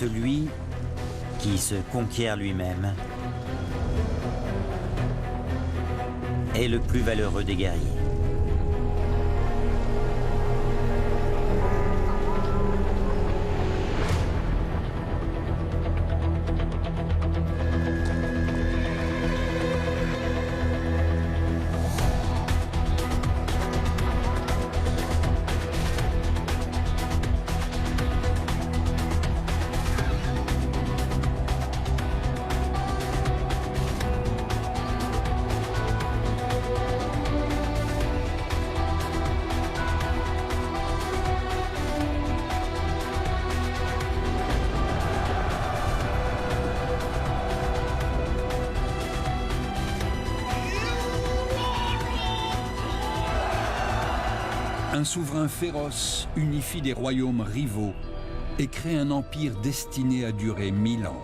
celui qui se conquiert lui-même est le plus valeureux des guerriers. Un souverain féroce unifie des royaumes rivaux et crée un empire destiné à durer 1000 ans.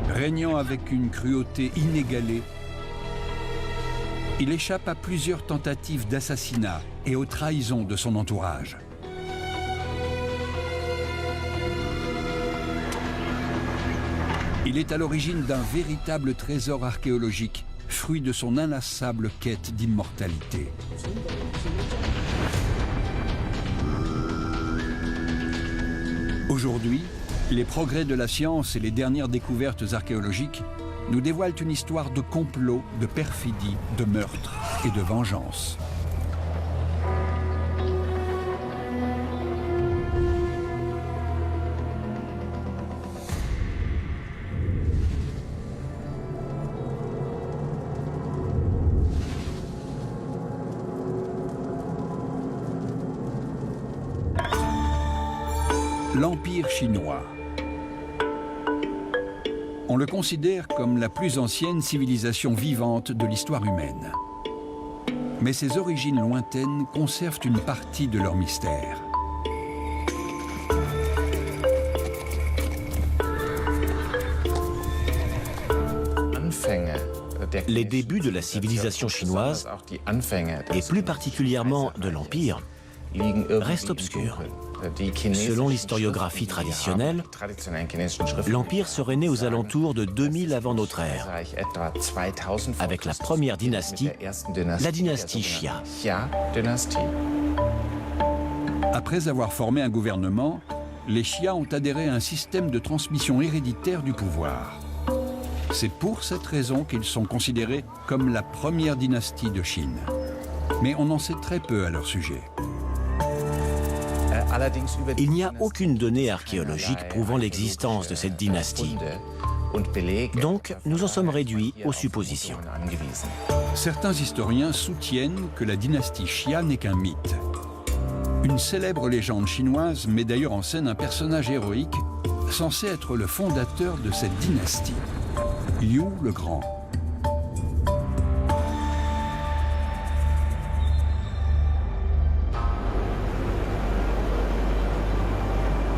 Régnant avec une cruauté inégalée, il échappe à plusieurs tentatives d'assassinat et aux trahisons de son entourage. Il est à l'origine d'un véritable trésor archéologique, fruit de son inlassable quête d'immortalité. Aujourd'hui, les progrès de la science et les dernières découvertes archéologiques nous dévoilent une histoire de complot, de perfidie, de meurtre et de vengeance. L'Empire chinois. On le considère comme la plus ancienne civilisation vivante de l'histoire humaine. Mais ses origines lointaines conservent une partie de leur mystère. Les débuts de la civilisation chinoise, et plus particulièrement de l'Empire, restent obscurs. Selon l'historiographie traditionnelle, l'Empire serait né aux alentours de 2000 avant notre ère, avec la première dynastie, la dynastie Xia. Après avoir formé un gouvernement, les Xia ont adhéré à un système de transmission héréditaire du pouvoir. C'est pour cette raison qu'ils sont considérés comme la première dynastie de Chine. Mais on en sait très peu à leur sujet. Il n'y a aucune donnée archéologique prouvant l'existence de cette dynastie. Donc, nous en sommes réduits aux suppositions. Certains historiens soutiennent que la dynastie Xia n'est qu'un mythe. Une célèbre légende chinoise met d'ailleurs en scène un personnage héroïque censé être le fondateur de cette dynastie, Liu le Grand.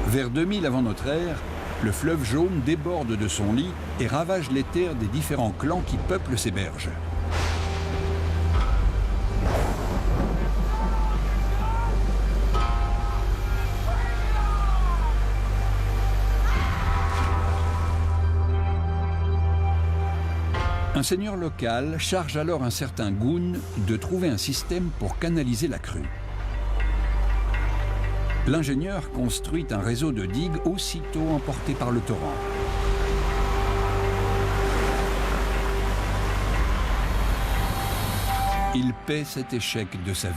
Vers 2000 avant notre ère, le fleuve Jaune déborde de son lit et ravage les terres des différents clans qui peuplent ces berges. Un seigneur local charge alors un certain Gun de trouver un système pour canaliser la crue. L'ingénieur construit un réseau de digues aussitôt emporté par le torrent. Il paie cet échec de sa vie.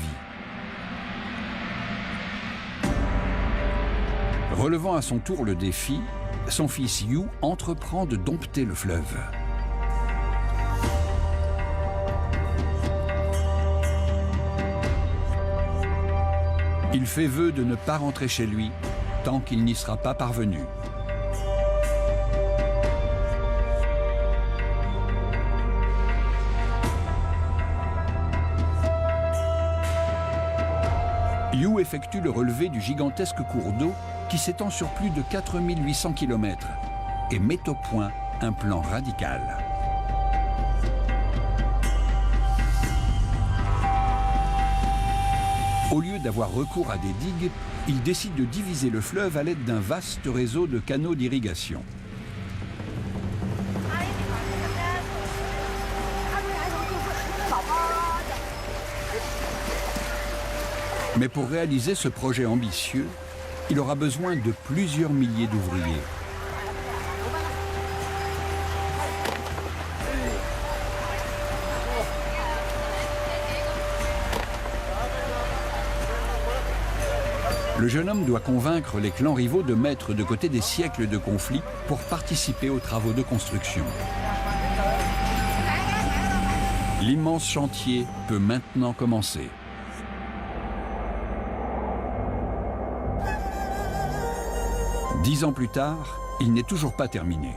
Relevant à son tour le défi, son fils Yu entreprend de dompter le fleuve. Il fait vœu de ne pas rentrer chez lui tant qu'il n'y sera pas parvenu. Yu effectue le relevé du gigantesque cours d'eau qui s'étend sur plus de 4800 km et met au point un plan radical. Au lieu d'avoir recours à des digues, il décide de diviser le fleuve à l'aide d'un vaste réseau de canaux d'irrigation. Mais pour réaliser ce projet ambitieux, il aura besoin de plusieurs milliers d'ouvriers. Le jeune homme doit convaincre les clans rivaux de mettre de côté des siècles de conflits pour participer aux travaux de construction. L'immense chantier peut maintenant commencer. Dix ans plus tard, il n'est toujours pas terminé.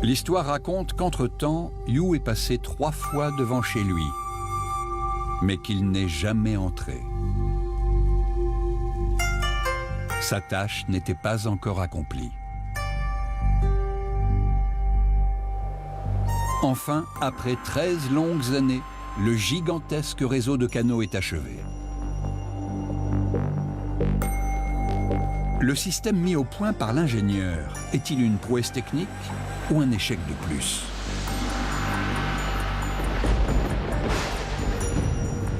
L'histoire raconte qu'entre-temps, Yu est passé 3 fois devant chez lui, mais qu'il n'est jamais entré. Sa tâche n'était pas encore accomplie. Enfin, après 13 longues années, le gigantesque réseau de canaux est achevé. Le système mis au point par l'ingénieur est-il une prouesse technique ou un échec de plus?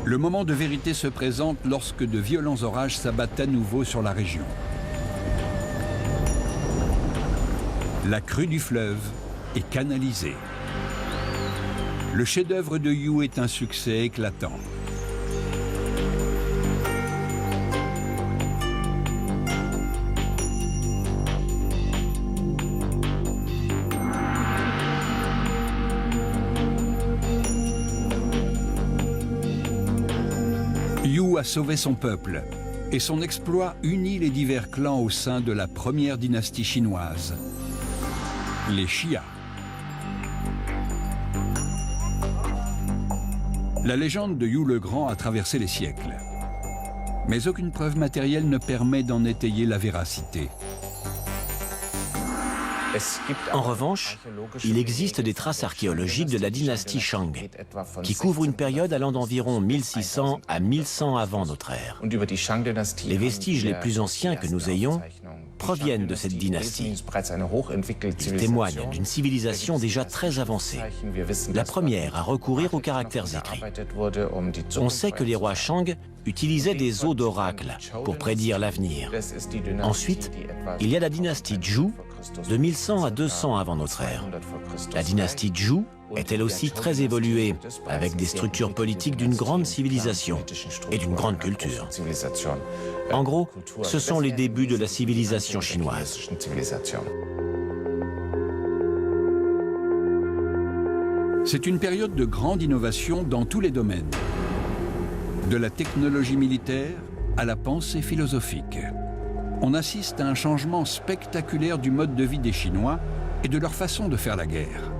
Le moment de vérité se présente lorsque de violents orages s'abattent à nouveau sur la région. La crue du fleuve est canalisée. Le chef-d'œuvre de Yu est un succès éclatant. Yu a sauvé son peuple et son exploit unit les divers clans au sein de la première dynastie chinoise, les Xia. La légende de Yu le Grand a traversé les siècles, mais aucune preuve matérielle ne permet d'en étayer la véracité. En revanche, il existe des traces archéologiques de la dynastie Shang, qui couvrent une période allant d'environ 1600 à 1100 avant notre ère. Les vestiges les plus anciens que nous ayons proviennent de cette dynastie. Ils témoignent d'une civilisation déjà très avancée, la première à recourir aux caractères écrits. On sait que les rois Shang utilisaient des os d'oracle pour prédire l'avenir. Ensuite, il y a la dynastie Zhou, de 1100 à 200 avant notre ère. La dynastie Zhou est elle aussi très évoluée, avec des structures politiques d'une grande civilisation et d'une grande culture. En gros, ce sont les débuts de la civilisation chinoise. C'est une période de grande innovation dans tous les domaines, de la technologie militaire à la pensée philosophique. On assiste à un changement spectaculaire du mode de vie des Chinois et de leur façon de faire la guerre.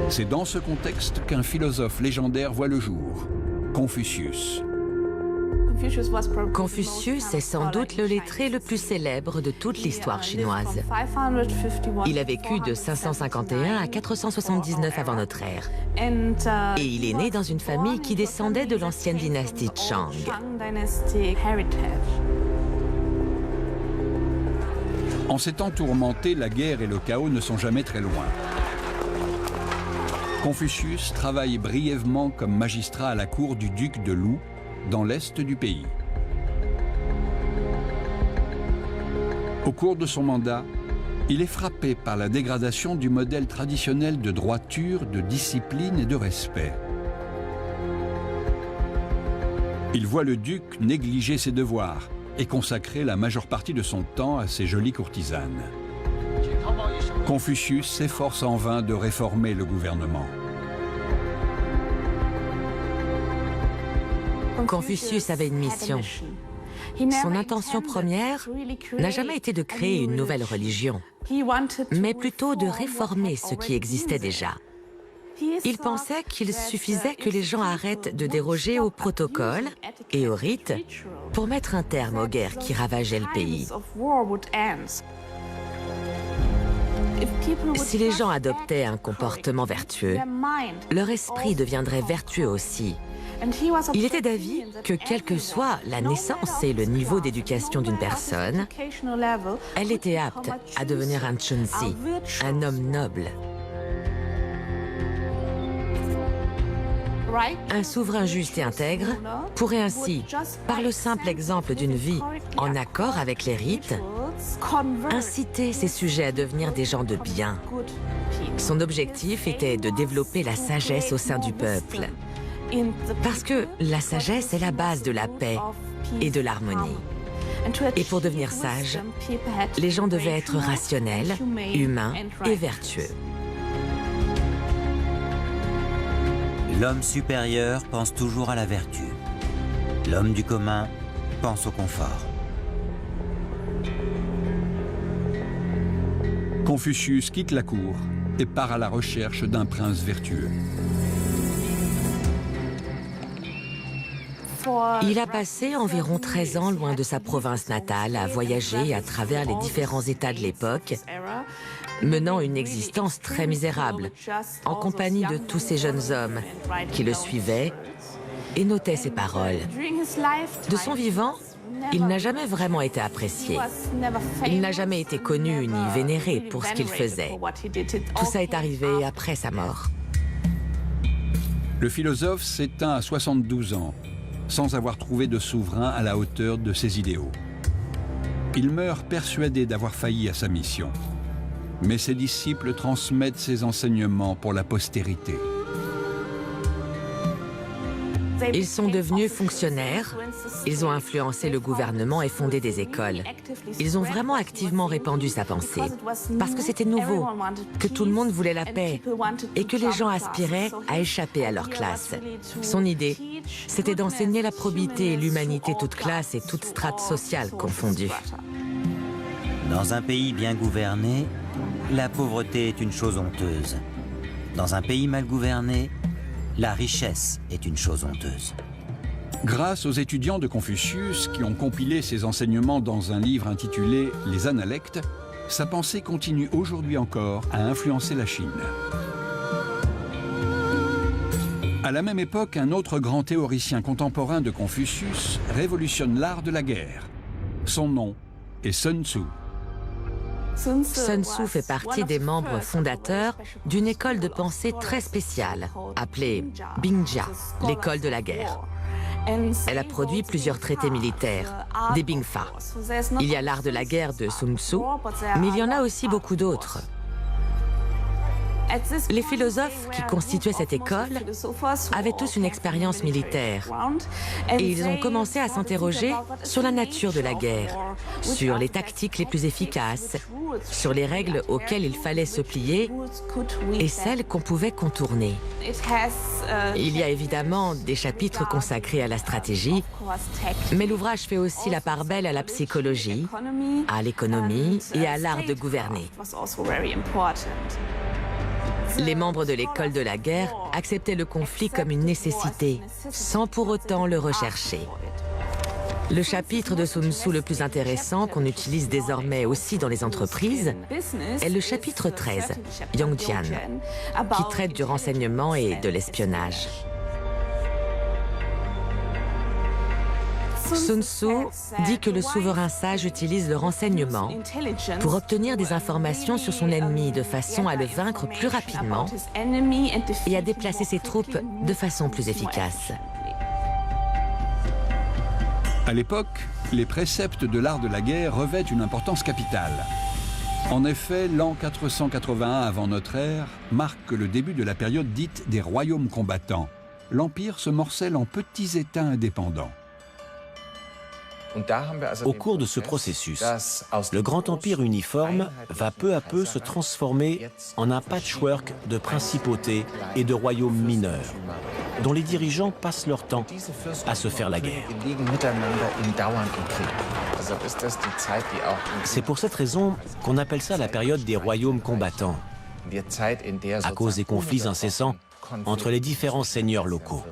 C'est dans ce contexte qu'un philosophe légendaire voit le jour, Confucius. Confucius est sans doute le lettré le plus célèbre de toute l'histoire chinoise. Il a vécu de 551 à 479 avant notre ère. Et il est né dans une famille qui descendait de l'ancienne dynastie Shang. En ces temps tourmentés, la guerre et le chaos ne sont jamais très loin. Confucius travaille brièvement comme magistrat à la cour du duc de Lu, dans l'est du pays. Au cours de son mandat, il est frappé par la dégradation du modèle traditionnel de droiture, de discipline et de respect. Il voit le duc négliger ses devoirs et consacrer la majeure partie de son temps à ses jolies courtisanes. Confucius s'efforce en vain de réformer le gouvernement. Confucius avait une mission. Son intention première n'a jamais été de créer une nouvelle religion, mais plutôt de réformer ce qui existait déjà. Il pensait qu'il suffisait que les gens arrêtent de déroger au protocole et aux rites pour mettre un terme aux guerres qui ravageaient le pays. Si les gens adoptaient un comportement vertueux, leur esprit deviendrait vertueux aussi. Il était d'avis que quelle que soit la naissance et le niveau d'éducation d'une personne, elle était apte à devenir un Chunzi, un homme noble. Un souverain juste et intègre pourrait ainsi, par le simple exemple d'une vie en accord avec les rites, inciter ses sujets à devenir des gens de bien. Son objectif était de développer la sagesse au sein du peuple. Parce que la sagesse est la base de la paix et de l'harmonie. Et pour devenir sage, les gens devaient être rationnels, humains et vertueux. L'homme supérieur pense toujours à la vertu. L'homme du commun pense au confort. Confucius quitte la cour et part à la recherche d'un prince vertueux. Il a passé environ 13 ans loin de sa province natale à voyager à travers les différents États de l'époque, menant une existence très misérable, en compagnie de tous ces jeunes hommes qui le suivaient et notaient ses paroles. De son vivant, il n'a jamais vraiment été apprécié. Il n'a jamais été connu ni vénéré pour ce qu'il faisait. Tout ça est arrivé après sa mort. Le philosophe s'éteint à 72 ans, sans avoir trouvé de souverain à la hauteur de ses idéaux. Il meurt persuadé d'avoir failli à sa mission. Mais ses disciples transmettent ses enseignements pour la postérité. Ils sont devenus fonctionnaires, ils ont influencé le gouvernement et fondé des écoles. Ils ont vraiment activement répandu sa pensée, parce que c'était nouveau, que tout le monde voulait la paix et que les gens aspiraient à échapper à leur classe. Son idée, c'était d'enseigner la probité et l'humanité toute classe et toute strate sociale confondue. Dans un pays bien gouverné, la pauvreté est une chose honteuse. Dans un pays mal gouverné, la richesse est une chose honteuse. Grâce aux étudiants de Confucius qui ont compilé ses enseignements dans un livre intitulé « Les Analectes », sa pensée continue aujourd'hui encore à influencer la Chine. À la même époque, un autre grand théoricien contemporain de Confucius révolutionne l'art de la guerre. Son nom est Sun Tzu. Sun Tzu fait partie des membres fondateurs d'une école de pensée très spéciale, appelée Bingjia, l'école de la guerre. Elle a produit plusieurs traités militaires, des Bingfa. Il y a l'art de la guerre de Sun Tzu, mais il y en a aussi beaucoup d'autres. Les philosophes qui constituaient cette école avaient tous une expérience militaire et ils ont commencé à s'interroger sur la nature de la guerre, sur les tactiques les plus efficaces, sur les règles auxquelles il fallait se plier et celles qu'on pouvait contourner. Il y a évidemment des chapitres consacrés à la stratégie, mais l'ouvrage fait aussi la part belle à la psychologie, à l'économie et à l'art de gouverner. Les membres de l'école de la guerre acceptaient le conflit comme une nécessité, sans pour autant le rechercher. Le chapitre de Sun Tzu le plus intéressant, qu'on utilise désormais aussi dans les entreprises, est le chapitre 13, Yongjian, qui traite du renseignement et de l'espionnage. Sun Tzu dit que le souverain sage utilise le renseignement pour obtenir des informations sur son ennemi de façon à le vaincre plus rapidement et à déplacer ses troupes de façon plus efficace. À l'époque, les préceptes de l'art de la guerre revêtent une importance capitale. En effet, l'an 481 avant notre ère marque le début de la période dite des royaumes combattants. L'Empire se morcelle en petits États indépendants. Au cours de ce processus, le grand empire uniforme va peu à peu se transformer en un patchwork de principautés et de royaumes mineurs, dont les dirigeants passent leur temps à se faire la guerre. C'est pour cette raison qu'on appelle ça la période des royaumes combattants. à cause des conflits incessants entre les différents seigneurs locaux.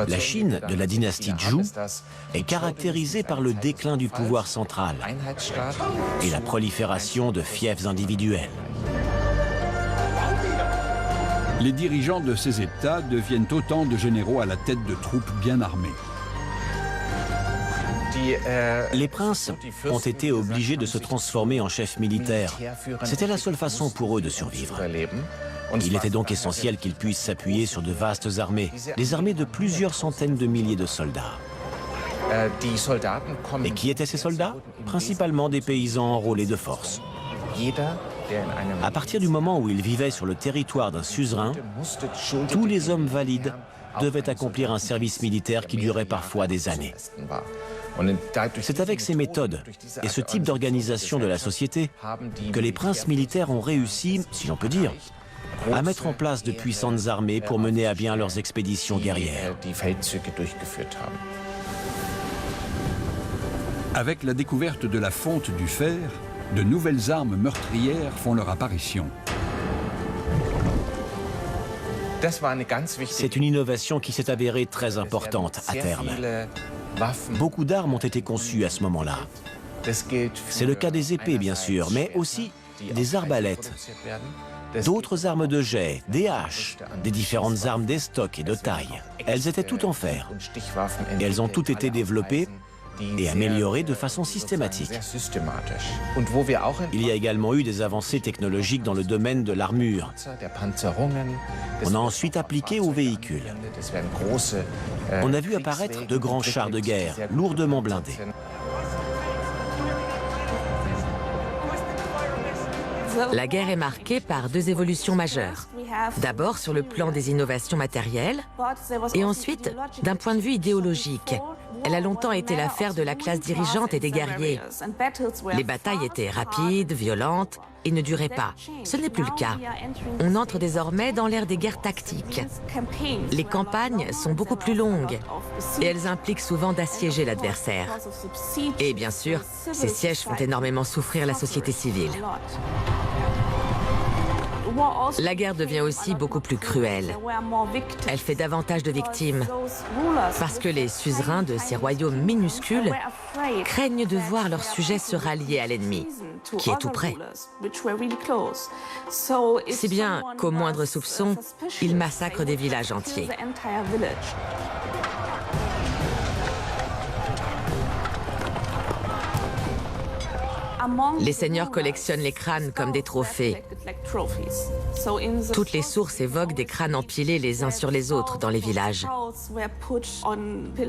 La Chine de la dynastie Zhou est caractérisée par le déclin du pouvoir central et la prolifération de fiefs individuels. Les dirigeants de ces États deviennent autant de généraux à la tête de troupes bien armées. Les princes ont été obligés de se transformer en chefs militaires. C'était la seule façon pour eux de survivre. Il était donc essentiel qu'ils puissent s'appuyer sur de vastes armées, des armées de plusieurs centaines de milliers de soldats. Et qui étaient ces soldats? Principalement des paysans enrôlés de force. À partir du moment où ils vivaient sur le territoire d'un suzerain, tous les hommes valides devaient accomplir un service militaire qui durait parfois des années. C'est avec ces méthodes et ce type d'organisation de la société que les princes militaires ont réussi, si l'on peut dire, à mettre en place de puissantes armées pour mener à bien leurs expéditions guerrières. Avec la découverte de la fonte du fer, de nouvelles armes meurtrières font leur apparition. C'est une innovation qui s'est avérée très importante à terme. Beaucoup d'armes ont été conçues à ce moment-là. C'est le cas des épées, bien sûr, mais aussi des arbalètes, d'autres armes de jet, des haches, des différentes armes d'estoc et de taille. Elles étaient toutes en fer. Et elles ont toutes été développées et améliorées de façon systématique. Il y a également eu des avancées technologiques dans le domaine de l'armure. On a ensuite appliqué aux véhicules. On a vu apparaître de grands chars de guerre, lourdement blindés. La guerre est marquée par deux évolutions majeures. D'abord sur le plan des innovations matérielles et ensuite d'un point de vue idéologique. Elle a longtemps été l'affaire de la classe dirigeante et des guerriers. Les batailles étaient rapides, violentes et ne duraient pas. Ce n'est plus le cas. On entre désormais dans l'ère des guerres tactiques. Les campagnes sont beaucoup plus longues et elles impliquent souvent d'assiéger l'adversaire. Et bien sûr, ces sièges font énormément souffrir la société civile. La guerre devient aussi beaucoup plus cruelle. Elle fait davantage de victimes parce que les suzerains de ces royaumes minuscules craignent de voir leurs sujets se rallier à l'ennemi, qui est tout près. Si bien qu'au moindre soupçon, ils massacrent des villages entiers. Les seigneurs collectionnent les crânes comme des trophées. Toutes les sources évoquent des crânes empilés les uns sur les autres dans les villages.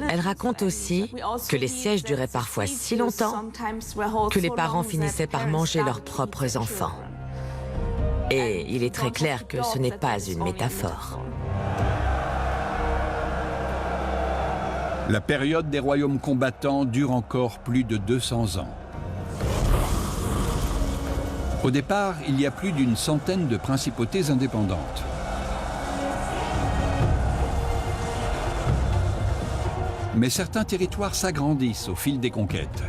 Elles racontent aussi que les sièges duraient parfois si longtemps que les parents finissaient par manger leurs propres enfants. Et il est très clair que ce n'est pas une métaphore. La période des royaumes combattants dure encore plus de 200 ans. Au départ, il y a plus d'une centaine de principautés indépendantes. Mais certains territoires s'agrandissent au fil des conquêtes.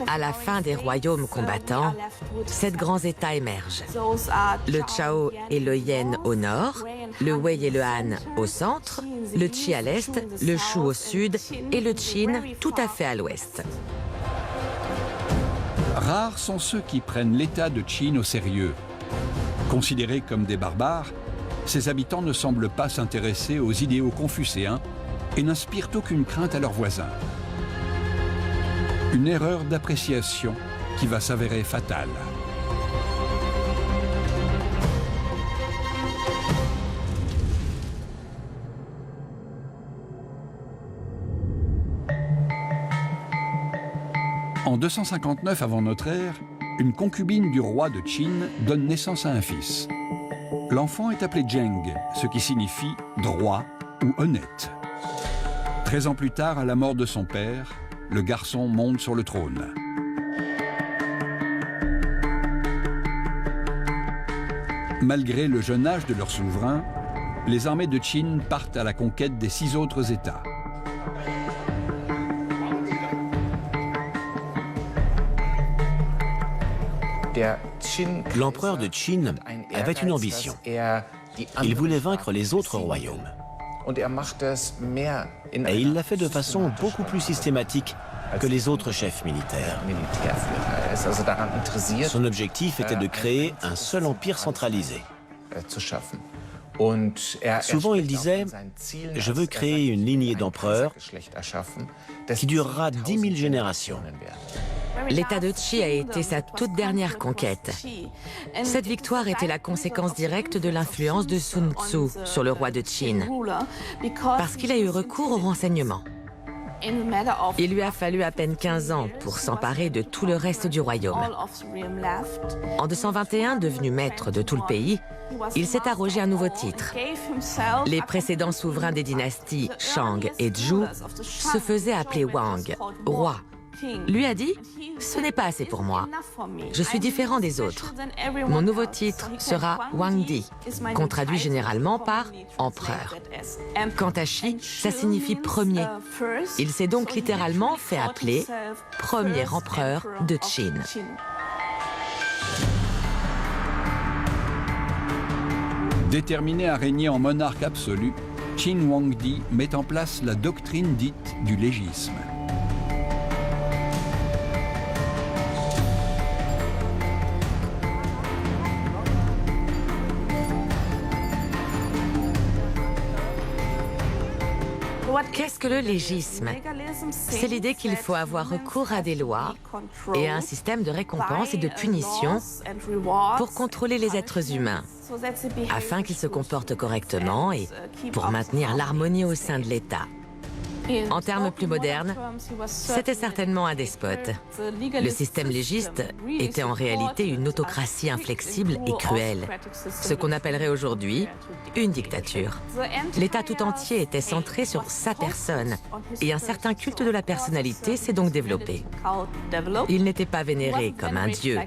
À la fin des royaumes combattants, 7 grands États émergent. Le Chao et le Yan au nord, le Wei et le Han au centre, le Qi à l'est, le Shu au sud et le Qin tout à fait à l'ouest. Rares sont ceux qui prennent l'État de Qin au sérieux. Considérés comme des barbares, ces habitants ne semblent pas s'intéresser aux idéaux confucéens et n'inspirent aucune crainte à leurs voisins. Une erreur d'appréciation qui va s'avérer fatale. En 259 avant notre ère, une concubine du roi de Qin donne naissance à un fils. L'enfant est appelé Zheng, ce qui signifie droit ou honnête. 13 ans plus tard, à la mort de son père, le garçon monte sur le trône. Malgré le jeune âge de leur souverain, les armées de Qin partent à la conquête des 6 autres États. L'empereur de Qin avait une ambition. Il voulait vaincre les autres royaumes. Et il l'a fait de façon beaucoup plus systématique que les autres chefs militaires. Son objectif était de créer un seul empire centralisé. Souvent, il disait « Je veux créer une lignée d'empereurs qui durera 10 000 générations ». L'État de Qi a été sa toute dernière conquête. Cette victoire était la conséquence directe de l'influence de Sun Tzu sur le roi de Qin, parce qu'il a eu recours aux renseignements. Il lui a fallu à peine 15 ans pour s'emparer de tout le reste du royaume. En 221, devenu maître de tout le pays, il s'est arrogé un nouveau titre. Les précédents souverains des dynasties Shang et Zhou se faisaient appeler Wang, roi. Lui a dit « Ce n'est pas assez pour moi. Je suis différent des autres. Mon nouveau titre sera Wangdi, qu'on traduit généralement par « empereur ». Quant à Qi, ça signifie « premier ». Il s'est donc littéralement fait appeler « premier empereur de Qin ». Déterminé à régner en monarque absolu, Qin Huangdi met en place la doctrine dite du légisme. Qu'est-ce que le légisme? C'est l'idée qu'il faut avoir recours à des lois et à un système de récompenses et de punitions pour contrôler les êtres humains, afin qu'ils se comportent correctement et pour maintenir l'harmonie au sein de l'État. En termes plus modernes, c'était certainement un despote. Le système légiste était en réalité une autocratie inflexible et cruelle, ce qu'on appellerait aujourd'hui une dictature. L'État tout entier était centré sur sa personne, et un certain culte de la personnalité s'est donc développé. Il n'était pas vénéré comme un dieu,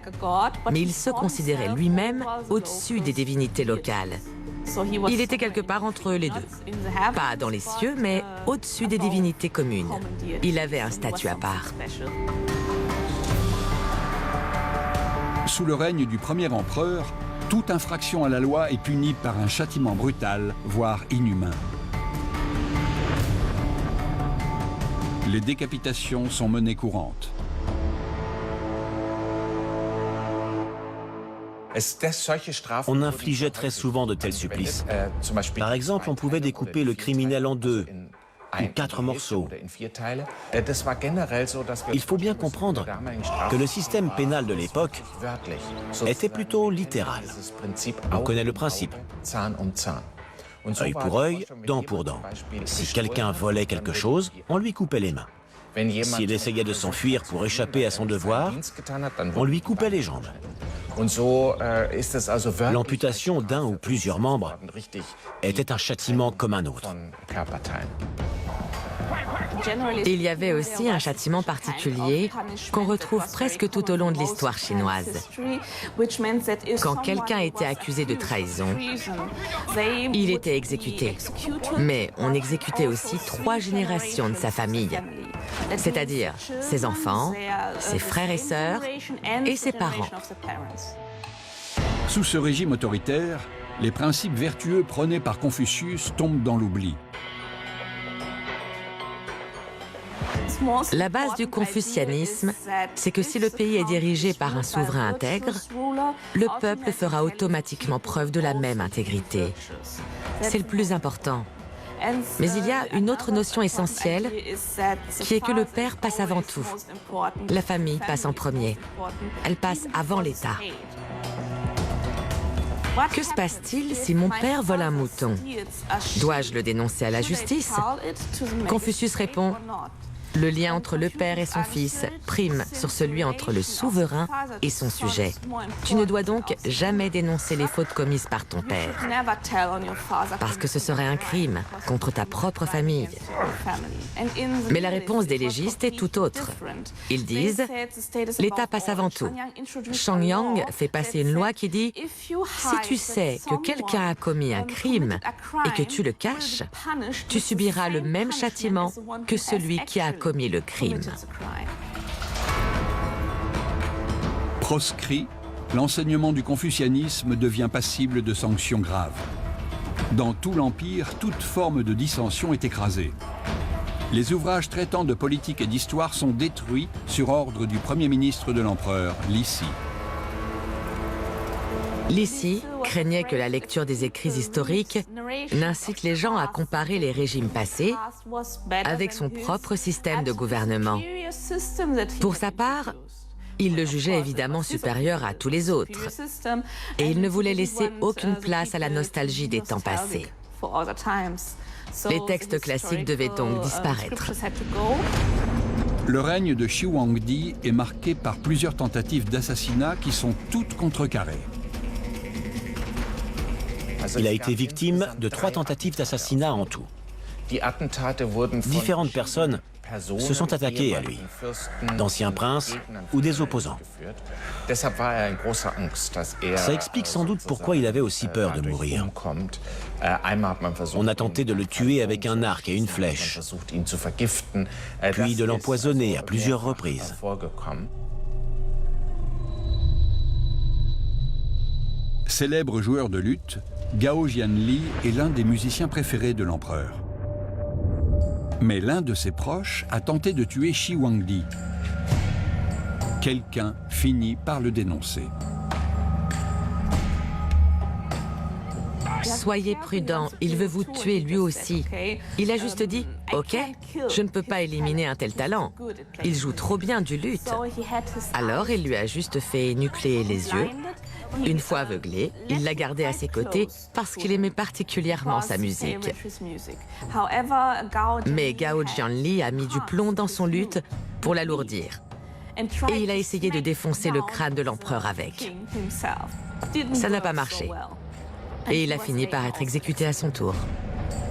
mais il se considérait lui-même au-dessus des divinités locales. Il était quelque part entre les deux. Pas dans les cieux, mais au-dessus des divinités communes. Il avait un statut à part. Sous le règne du premier empereur, toute infraction à la loi est punie par un châtiment brutal, voire inhumain. Les décapitations sont menées courantes. On infligeait très souvent de tels supplices. Par exemple, on pouvait découper le criminel en 2 ou 4 morceaux. Il faut bien comprendre que le système pénal de l'époque était plutôt littéral. On connaît le principe. Œil pour œil, dent pour dent. Si quelqu'un volait quelque chose, on lui coupait les mains. S'il essayait de s'enfuir pour échapper à son devoir, on lui coupait les jambes. L'amputation d'un ou plusieurs membres était un châtiment comme un autre. Il y avait aussi un châtiment particulier qu'on retrouve presque tout au long de l'histoire chinoise. Quand quelqu'un était accusé de trahison, il était exécuté. Mais on exécutait aussi 3 générations de sa famille, c'est-à-dire ses enfants, ses frères et sœurs et ses parents. Sous ce régime autoritaire, les principes vertueux prônés par Confucius tombent dans l'oubli. La base du confucianisme, c'est que si le pays est dirigé par un souverain intègre, le peuple fera automatiquement preuve de la même intégrité. C'est le plus important. Mais il y a une autre notion essentielle, qui est que le père passe avant tout. La famille passe en premier. Elle passe avant l'État. Que se passe-t-il si mon père vole un mouton? Dois-je le dénoncer à la justice? Confucius répond: le lien entre le père et son fils prime sur celui entre le souverain et son sujet. Tu ne dois donc jamais dénoncer les fautes commises par ton père, parce que ce serait un crime contre ta propre famille. Mais la réponse des légistes est tout autre. Ils disent: l'État passe avant tout. Shang Yang fait passer une loi qui dit: si tu sais que quelqu'un a commis un crime et que tu le caches, tu subiras le même châtiment que celui qui a commis le crime. Proscrit, l'enseignement du confucianisme devient passible de sanctions graves. Dans tout l'Empire, toute forme de dissension est écrasée. Les ouvrages traitant de politique et d'histoire sont détruits sur ordre du premier ministre de l'empereur, Li Si. Li Si craignait que la lecture des écrits historiques n'incite les gens à comparer les régimes passés avec son propre système de gouvernement. Pour sa part, il le jugeait évidemment supérieur à tous les autres et il ne voulait laisser aucune place à la nostalgie des temps passés. Les textes classiques devaient donc disparaître. Le règne de Shi Huangdi est marqué par plusieurs tentatives d'assassinat qui sont toutes contrecarrées. Il a été victime de 3 tentatives d'assassinat en tout. Différentes personnes se sont attaquées à lui, d'anciens princes ou des opposants. Ça explique sans doute pourquoi il avait aussi peur de mourir. On a tenté de le tuer avec un arc et une flèche, puis de l'empoisonner à plusieurs reprises. Célèbre joueur de lutte, Gao Jianli est l'un des musiciens préférés de l'empereur. Mais l'un de ses proches a tenté de tuer Shi Huangdi. Quelqu'un finit par le dénoncer. Soyez prudent, il veut vous tuer lui aussi. Il a juste dit « Ok, je ne peux pas éliminer un tel talent. Il joue trop bien du luth. » Alors il lui a juste fait nucléer les yeux. Une fois aveuglé, il l'a gardé à ses côtés parce qu'il aimait particulièrement sa musique. Mais Gao Jianli a mis du plomb dans son luth pour l'alourdir. Et il a essayé de défoncer le crâne de l'empereur avec. Ça n'a pas marché. Et il a fini par être exécuté à son tour.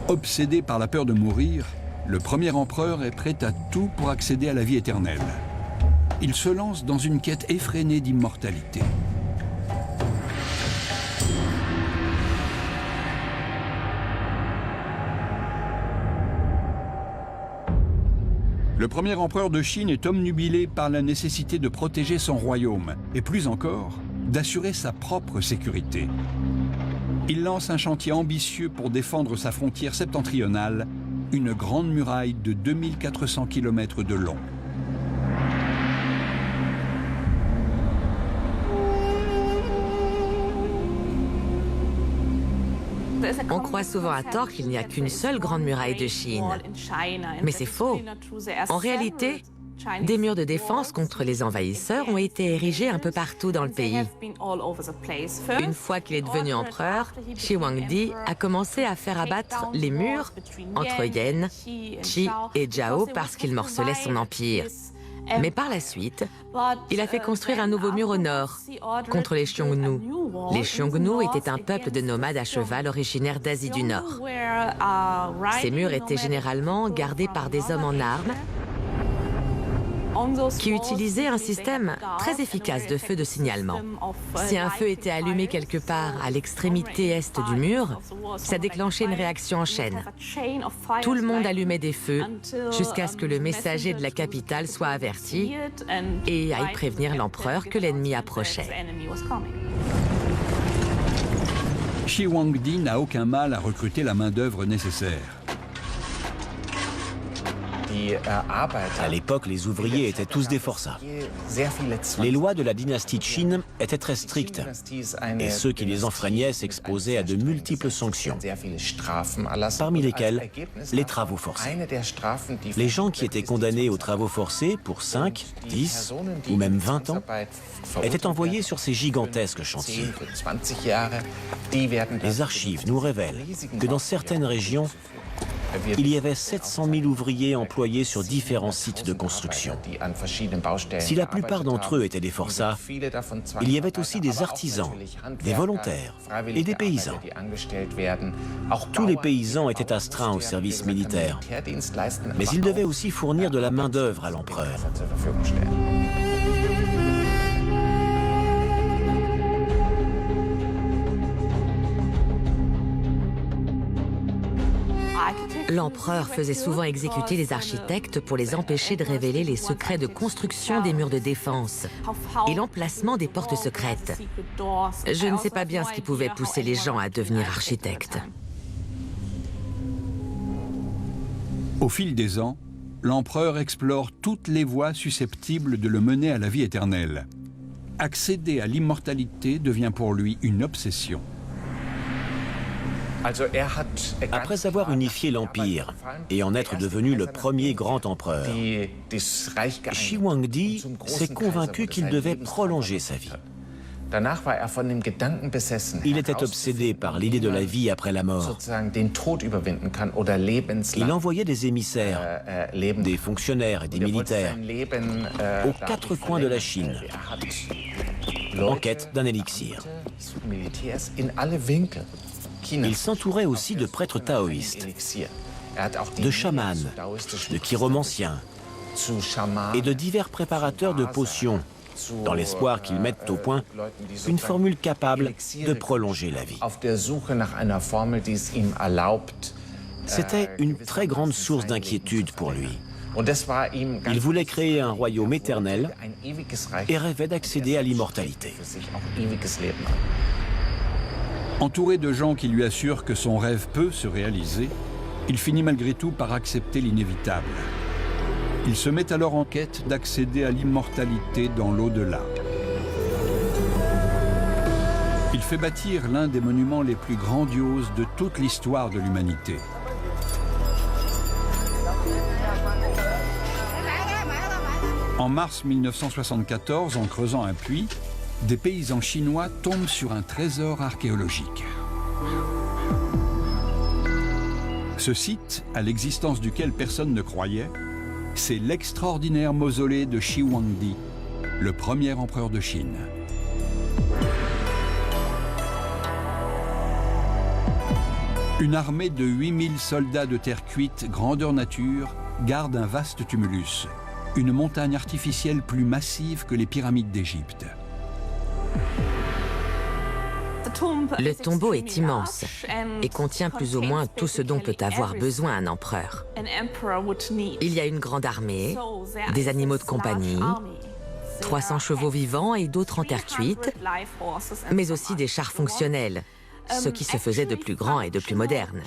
Obsédé par la peur de mourir, le premier empereur est prêt à tout pour accéder à la vie éternelle. Il se lance dans une quête effrénée d'immortalité. Le premier empereur de Chine est obnubilé par la nécessité de protéger son royaume, et plus encore, d'assurer sa propre sécurité. Il lance un chantier ambitieux pour défendre sa frontière septentrionale, une grande muraille de 2400 km de long. On croit souvent à tort qu'il n'y a qu'une seule grande muraille de Chine. Mais c'est faux. En réalité, des murs de défense contre les envahisseurs ont été érigés un peu partout dans le pays. Une fois qu'il est devenu empereur, Shi Huangdi a commencé à faire abattre les murs entre Yan, Qi et Zhao parce qu'il morcelait son empire. Mais par la suite, il a fait construire un nouveau mur au nord, contre les Xiongnu. Les Xiongnu étaient un peuple de nomades à cheval originaires d'Asie du Nord. Ces murs étaient généralement gardés par des hommes en armes qui utilisaient un système très efficace de feu de signalement. Si un feu était allumé quelque part à l'extrémité est du mur, ça déclenchait une réaction en chaîne. Tout le monde allumait des feux jusqu'à ce que le messager de la capitale soit averti et aille prévenir l'empereur que l'ennemi approchait. Shi Huangdi n'a aucun mal à recruter la main-d'œuvre nécessaire. À l'époque, les ouvriers étaient tous des forçats. Les lois de la dynastie de Qin étaient très strictes et ceux qui les enfreignaient s'exposaient à de multiples sanctions, parmi lesquelles les travaux forcés. Les gens qui étaient condamnés aux travaux forcés pour 5, 10 ou même 20 ans étaient envoyés sur ces gigantesques chantiers. Les archives nous révèlent que dans certaines régions, il y avait 700 000 ouvriers employés sur différents sites de construction. Si la plupart d'entre eux étaient des forçats, il y avait aussi des artisans, des volontaires et des paysans. Tous les paysans étaient astreints au service militaire, mais ils devaient aussi fournir de la main-d'œuvre à l'empereur. L'empereur faisait souvent exécuter les architectes pour les empêcher de révéler les secrets de construction des murs de défense et l'emplacement des portes secrètes. Je ne sais pas bien ce qui pouvait pousser les gens à devenir architectes. Au fil des ans, l'empereur explore toutes les voies susceptibles de le mener à la vie éternelle. Accéder à l'immortalité devient pour lui une obsession. Après avoir unifié l'Empire et en être devenu le premier grand empereur, Shi Huangdi s'est convaincu qu'il devait prolonger sa vie. Il était obsédé par l'idée de la vie après la mort. Il envoyait des émissaires, des fonctionnaires et des militaires aux quatre coins de la Chine, en quête d'un élixir. Il s'entourait aussi de prêtres taoïstes, de chamans, de chiromanciens et de divers préparateurs de potions, dans l'espoir qu'ils mettent au point une formule capable de prolonger la vie. C'était une très grande source d'inquiétude pour lui. Il voulait créer un royaume éternel et rêvait d'accéder à l'immortalité. Entouré de gens qui lui assurent que son rêve peut se réaliser, il finit malgré tout par accepter l'inévitable. Il se met alors en quête d'accéder à l'immortalité dans l'au-delà. Il fait bâtir l'un des monuments les plus grandioses de toute l'histoire de l'humanité. En mars 1974, en creusant un puits, des paysans chinois tombent sur un trésor archéologique. Ce site, à l'existence duquel personne ne croyait, c'est l'extraordinaire mausolée de Shi Huangdi, le premier empereur de Chine. Une armée de 8000 soldats de terre cuite, grandeur nature, garde un vaste tumulus, une montagne artificielle plus massive que les pyramides d'Égypte. Le tombeau est immense et contient plus ou moins tout ce dont peut avoir besoin un empereur. Il y a une grande armée, des animaux de compagnie, 300 chevaux vivants et d'autres en terre cuite, mais aussi des chars fonctionnels, ce qui se faisait de plus grand et de plus moderne.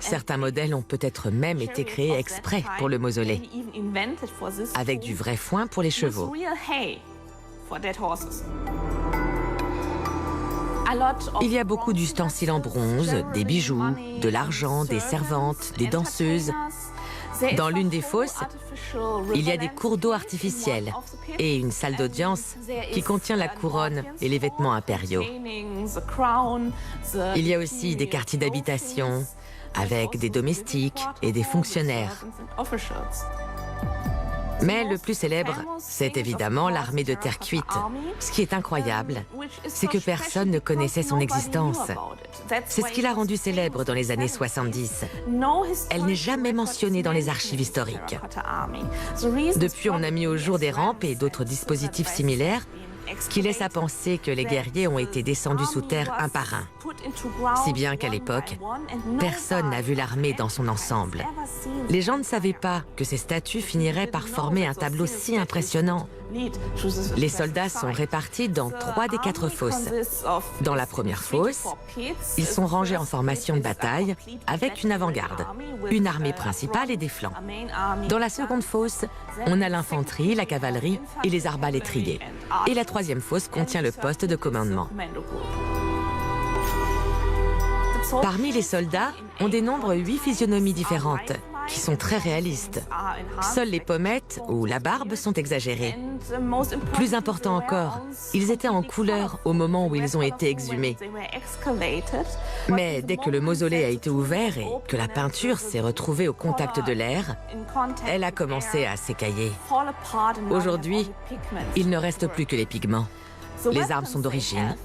Certains modèles ont peut-être même été créés exprès pour le mausolée, avec du vrai foin pour les chevaux. Il y a beaucoup d'ustensiles en bronze, des bijoux, de l'argent, des servantes, des danseuses. Dans l'une des fosses, il y a des cours d'eau artificiels et une salle d'audience qui contient la couronne et les vêtements impériaux. Il y a aussi des quartiers d'habitation avec des domestiques et des fonctionnaires. Mais le plus célèbre, c'est évidemment l'armée de terre cuite. Ce qui est incroyable, c'est que personne ne connaissait son existence. C'est ce qui l'a rendue célèbre dans les années 70. Elle n'est jamais mentionnée dans les archives historiques. Depuis, on a mis au jour des rampes et d'autres dispositifs similaires qui laissent à penser que les guerriers ont été descendus sous terre un par un. Si bien qu'à l'époque, personne n'a vu l'armée dans son ensemble. Les gens ne savaient pas que ces statues finiraient par former un tableau si impressionnant. Les soldats sont répartis dans 3 des 4 fosses. Dans la première fosse, ils sont rangés en formation de bataille avec une avant-garde, une armée principale et des flancs. Dans la seconde fosse, on a l'infanterie, la cavalerie et les arbalétriers. Et la troisième fosse contient le poste de commandement. Parmi les soldats, on dénombre 8 physionomies différentes, qui sont très réalistes. Seules les pommettes ou la barbe sont exagérées. Plus important encore, ils étaient en couleur au moment où ils ont été exhumés. Mais dès que le mausolée a été ouvert et que la peinture s'est retrouvée au contact de l'air, elle a commencé à s'écailler. Aujourd'hui, il ne reste plus que les pigments. Les armes sont d'origine.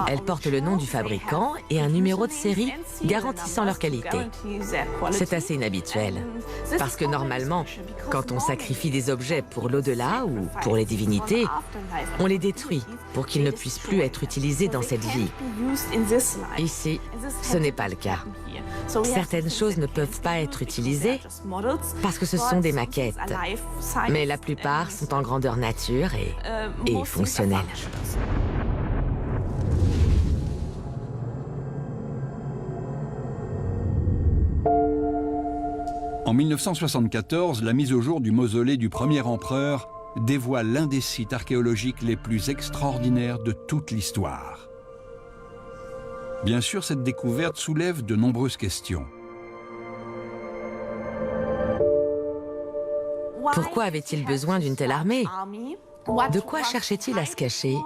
Elles portent le nom du fabricant et un numéro de série garantissant leur qualité. C'est assez inhabituel, parce que normalement, quand on sacrifie des objets pour l'au-delà ou pour les divinités, on les détruit pour qu'ils ne puissent plus être utilisés dans cette vie. Ici, ce n'est pas le cas. Certaines choses ne peuvent pas être utilisées parce que ce sont des maquettes, mais la plupart sont en grandeur nature et fonctionnelles. En 1974, la mise au jour du mausolée du premier empereur dévoile l'un des sites archéologiques les plus extraordinaires de toute l'histoire. Bien sûr, cette découverte soulève de nombreuses questions. Pourquoi avait-il besoin d'une telle armée? De quoi cherchait-il à se cacher?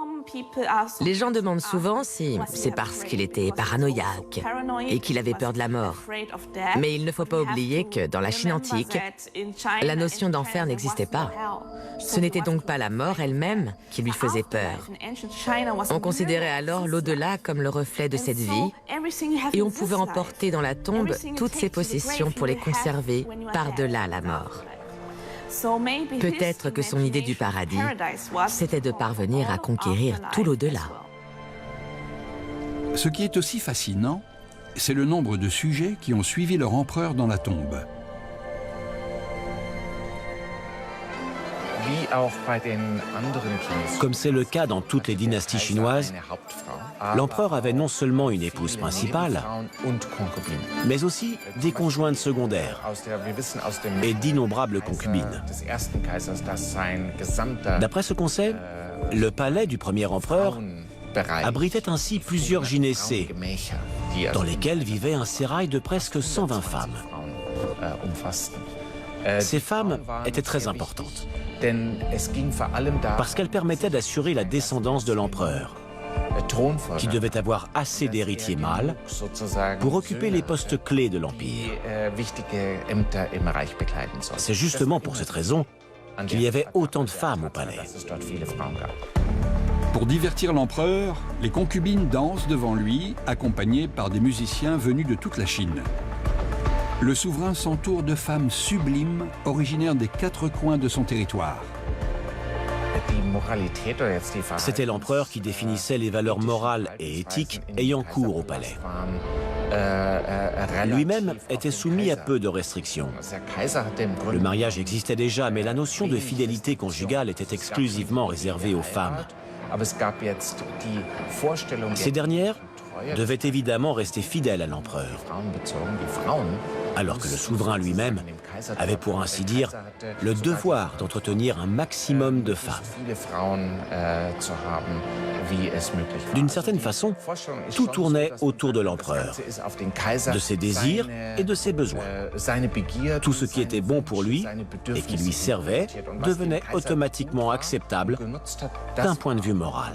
Les gens demandent souvent si c'est parce qu'il était paranoïaque et qu'il avait peur de la mort. Mais il ne faut pas oublier que dans la Chine antique, la notion d'enfer n'existait pas. Ce n'était donc pas la mort elle-même qui lui faisait peur. On considérait alors l'au-delà comme le reflet de cette vie et on pouvait emporter dans la tombe toutes ses possessions pour les conserver par-delà la mort. Peut-être que son idée du paradis, c'était de parvenir à conquérir tout l'au-delà. Ce qui est aussi fascinant, c'est le nombre de sujets qui ont suivi leur empereur dans la tombe. Comme c'est le cas dans toutes les dynasties chinoises, l'empereur avait non seulement une épouse principale, mais aussi des conjointes secondaires et d'innombrables concubines. D'après ce qu'on sait, le palais du premier empereur abritait ainsi plusieurs gynécées, dans lesquelles vivait un sérail de presque 120 femmes. Ces femmes étaient très importantes, parce qu'elles permettaient d'assurer la descendance de l'empereur, qui devait avoir assez d'héritiers mâles pour occuper les postes clés de l'Empire. C'est justement pour cette raison qu'il y avait autant de femmes au palais. Pour divertir l'empereur, les concubines dansent devant lui, accompagnées par des musiciens venus de toute la Chine. Le souverain s'entoure de femmes sublimes, originaires des quatre coins de son territoire. C'était l'empereur qui définissait les valeurs morales et éthiques ayant cours au palais. Lui-même était soumis à peu de restrictions. Le mariage existait déjà, mais la notion de fidélité conjugale était exclusivement réservée aux femmes. Ces dernières devaient évidemment rester fidèles à l'empereur, alors que le souverain lui-même avait pour ainsi dire le devoir d'entretenir un maximum de femmes. D'une certaine façon, tout tournait autour de l'empereur, de ses désirs et de ses besoins. Tout ce qui était bon pour lui et qui lui servait devenait automatiquement acceptable d'un point de vue moral.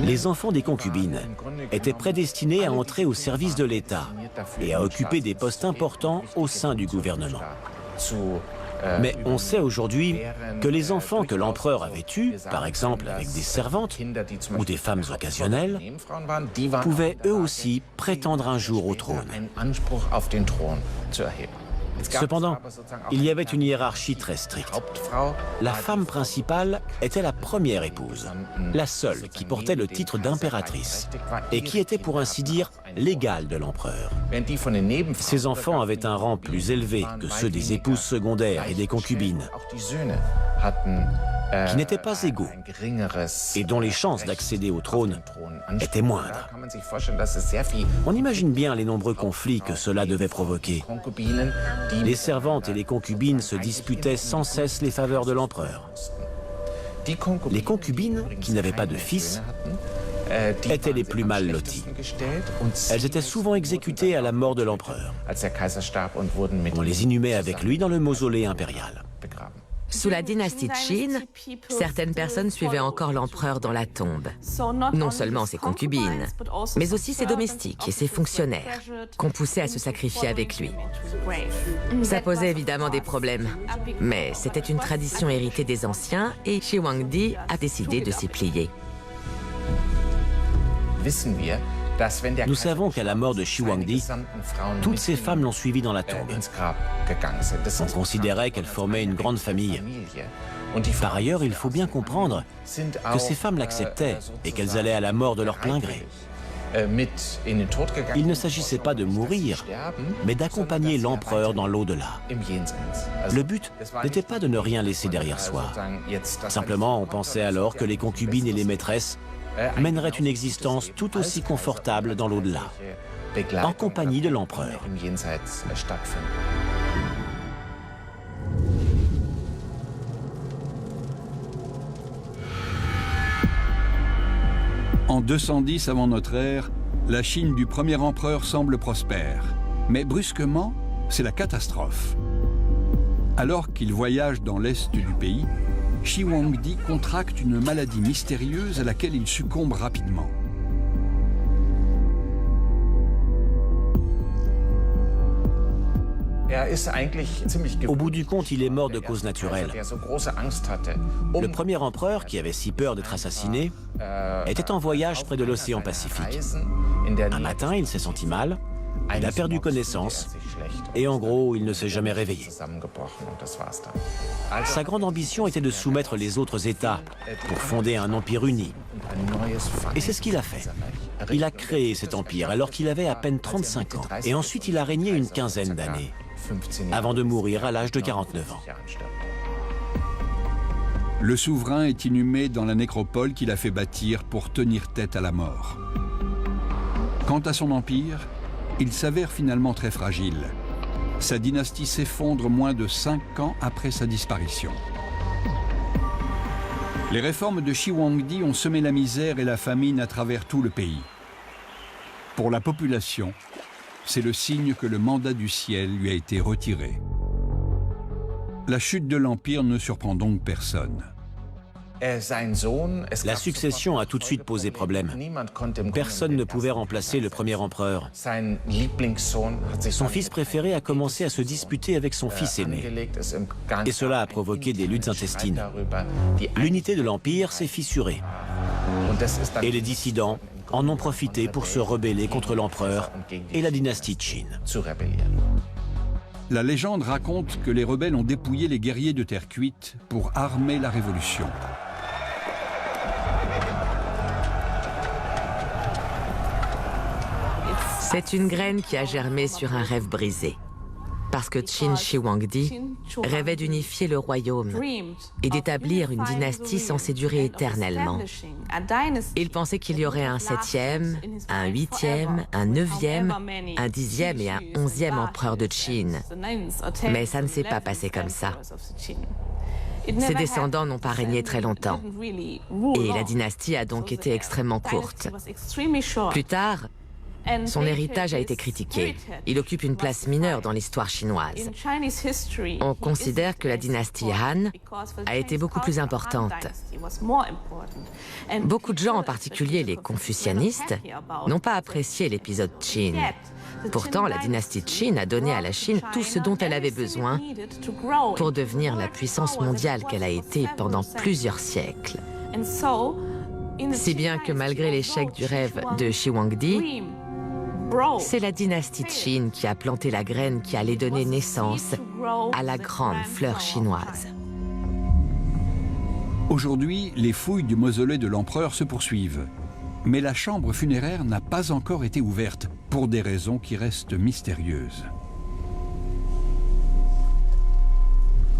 Les enfants des concubines étaient prédestinés à entrer au service de l'État et à occuper des postes importants au sein du gouvernement. Mais on sait aujourd'hui que les enfants que l'empereur avait eus, par exemple avec des servantes ou des femmes occasionnelles, pouvaient eux aussi prétendre un jour au trône. Cependant, il y avait une hiérarchie très stricte. La femme principale était la première épouse, la seule qui portait le titre d'impératrice et qui était pour ainsi dire l'égale de l'empereur. Ses enfants avaient un rang plus élevé que ceux des épouses secondaires et des concubines, qui n'étaient pas égaux et dont les chances d'accéder au trône étaient moindres. On imagine bien les nombreux conflits que cela devait provoquer. Les servantes et les concubines se disputaient sans cesse les faveurs de l'empereur. Les concubines, qui n'avaient pas de fils, étaient les plus mal loties. Elles étaient souvent exécutées à la mort de l'empereur. On les inhumait avec lui dans le mausolée impérial. Sous la dynastie de Chine, certaines personnes suivaient encore l'empereur dans la tombe. Non seulement ses concubines, mais aussi ses domestiques et ses fonctionnaires, qu'on poussait à se sacrifier avec lui. Ça posait évidemment des problèmes, mais c'était une tradition héritée des anciens et Shi Huangdi a décidé de s'y plier. Nous savons qu'à la mort de Shi Huangdi, toutes ces femmes l'ont suivi dans la tombe. On considérait qu'elles formaient une grande famille. Par ailleurs, il faut bien comprendre que ces femmes l'acceptaient et qu'elles allaient à la mort de leur plein gré. Il ne s'agissait pas de mourir, mais d'accompagner l'empereur dans l'au-delà. Le but n'était pas de ne rien laisser derrière soi. Simplement, on pensait alors que les concubines et les maîtresses mèneraient une existence tout aussi confortable dans l'au-delà, en compagnie de l'empereur. En 210 avant notre ère, la Chine du premier empereur semble prospère. Mais brusquement, c'est la catastrophe. Alors qu'il voyage dans l'est du pays, Shi Huangdi contracte une maladie mystérieuse à laquelle il succombe rapidement. Au bout du compte, il est mort de cause naturelle. Le premier empereur, qui avait si peur d'être assassiné, était en voyage près de l'océan Pacifique. Un matin, il s'est senti mal, il a perdu connaissance, et en gros, il ne s'est jamais réveillé. Sa grande ambition était de soumettre les autres États pour fonder un empire uni. Et c'est ce qu'il a fait. Il a créé cet empire alors qu'il avait à peine 35 ans. Et ensuite, il a régné une quinzaine d'années, avant de mourir à l'âge de 49 ans. Le souverain est inhumé dans la nécropole qu'il a fait bâtir pour tenir tête à la mort. Quant à son empire, il s'avère finalement très fragile. Sa dynastie s'effondre moins de 5 ans après sa disparition. Les réformes de Shi Huangdi ont semé la misère et la famine à travers tout le pays. Pour la population, c'est le signe que le mandat du ciel lui a été retiré. La chute de l'Empire ne surprend donc personne. La succession a tout de suite posé problème. Personne ne pouvait remplacer le premier empereur. Son fils préféré a commencé à se disputer avec son fils aîné. Et cela a provoqué des luttes intestines. L'unité de l'Empire s'est fissurée. Et les dissidents en ont profité pour se rebeller contre l'empereur et la dynastie Qin. La légende raconte que les rebelles ont dépouillé les guerriers de terre cuite pour armer la révolution. C'est une graine qui a germé sur un rêve brisé. Parce que Qin Shi Huangdi rêvait d'unifier le royaume et d'établir une dynastie censée durer éternellement. Il pensait qu'il y aurait un 7e, un 8e, un 9e, un 10e et un 11e empereur de Qin. Mais ça ne s'est pas passé comme ça. Ses descendants n'ont pas régné très longtemps. Et la dynastie a donc été extrêmement courte. Plus tard, son héritage a été critiqué. Il occupe une place mineure dans l'histoire chinoise. On considère que la dynastie Han a été beaucoup plus importante. Beaucoup de gens, en particulier les confucianistes, n'ont pas apprécié l'épisode Qin. Pourtant, la dynastie Qin a donné à la Chine tout ce dont elle avait besoin pour devenir la puissance mondiale qu'elle a été pendant plusieurs siècles. Si bien que malgré l'échec du rêve de Shi Huangdi, c'est la dynastie Qin qui a planté la graine qui allait donner naissance à la grande fleur chinoise. Aujourd'hui, les fouilles du mausolée de l'empereur se poursuivent. Mais la chambre funéraire n'a pas encore été ouverte, pour des raisons qui restent mystérieuses.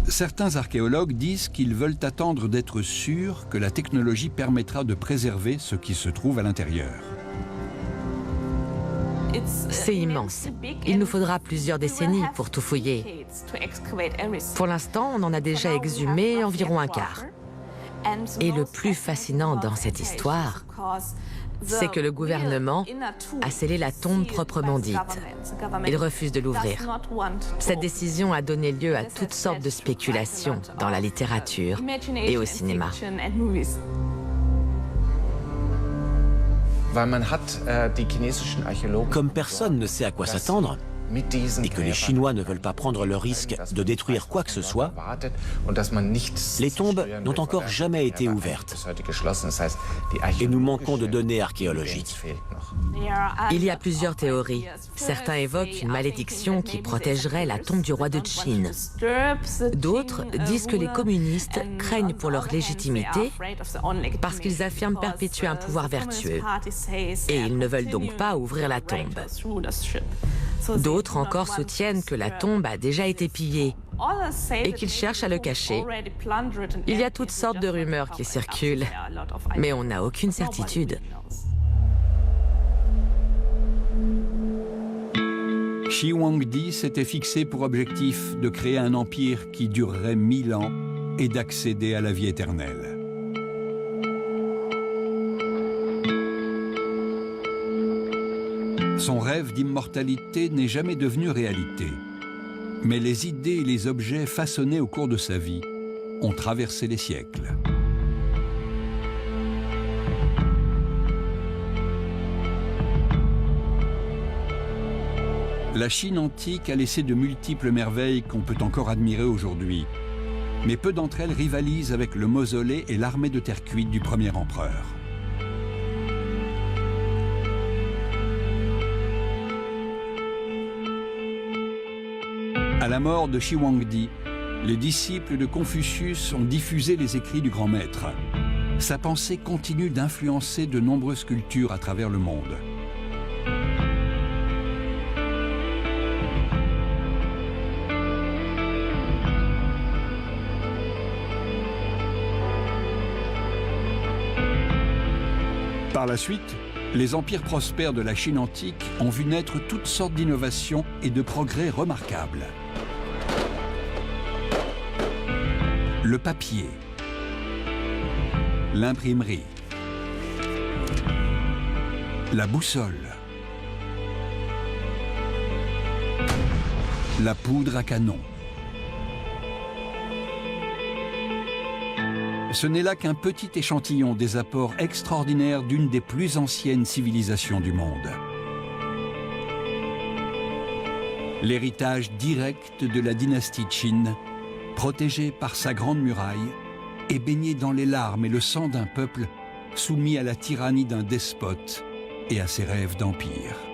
Certains archéologues disent qu'ils veulent attendre d'être sûrs que la technologie permettra de préserver ce qui se trouve à l'intérieur. C'est immense. Il nous faudra plusieurs décennies pour tout fouiller. Pour l'instant, on en a déjà exhumé environ un quart. Et le plus fascinant dans cette histoire, c'est que le gouvernement a scellé la tombe proprement dite. Il refuse de l'ouvrir. Cette décision a donné lieu à toutes sortes de spéculations dans la littérature et au cinéma. Comme personne ne sait à quoi s'attendre, et que les Chinois ne veulent pas prendre le risque de détruire quoi que ce soit, les tombes n'ont encore jamais été ouvertes et nous manquons de données archéologiques. Il y a plusieurs théories. Certains évoquent une malédiction qui protégerait la tombe du roi de Qin. D'autres disent que les communistes craignent pour leur légitimité parce qu'ils affirment perpétuer un pouvoir vertueux et ils ne veulent donc pas ouvrir la tombe. D'autres encore soutiennent que la tombe a déjà été pillée et qu'ils cherchent à le cacher. Il y a toutes sortes de rumeurs qui circulent, mais on n'a aucune certitude. Shi Huangdi s'était fixé pour objectif de créer un empire qui durerait 1000 ans et d'accéder à la vie éternelle. Son rêve d'immortalité n'est jamais devenu réalité. Mais les idées et les objets façonnés au cours de sa vie ont traversé les siècles. La Chine antique a laissé de multiples merveilles qu'on peut encore admirer aujourd'hui. Mais peu d'entre elles rivalisent avec le mausolée et l'armée de terre cuite du premier empereur. À la mort de Shi Huangdi, les disciples de Confucius ont diffusé les écrits du grand maître. Sa pensée continue d'influencer de nombreuses cultures à travers le monde. Par la suite, les empires prospères de la Chine antique ont vu naître toutes sortes d'innovations et de progrès remarquables. Le papier, l'imprimerie, la boussole, la poudre à canon. Ce n'est là qu'un petit échantillon des apports extraordinaires d'une des plus anciennes civilisations du monde. L'héritage direct de la dynastie Qin, protégé par sa grande muraille et baigné dans les larmes et le sang d'un peuple soumis à la tyrannie d'un despote et à ses rêves d'empire.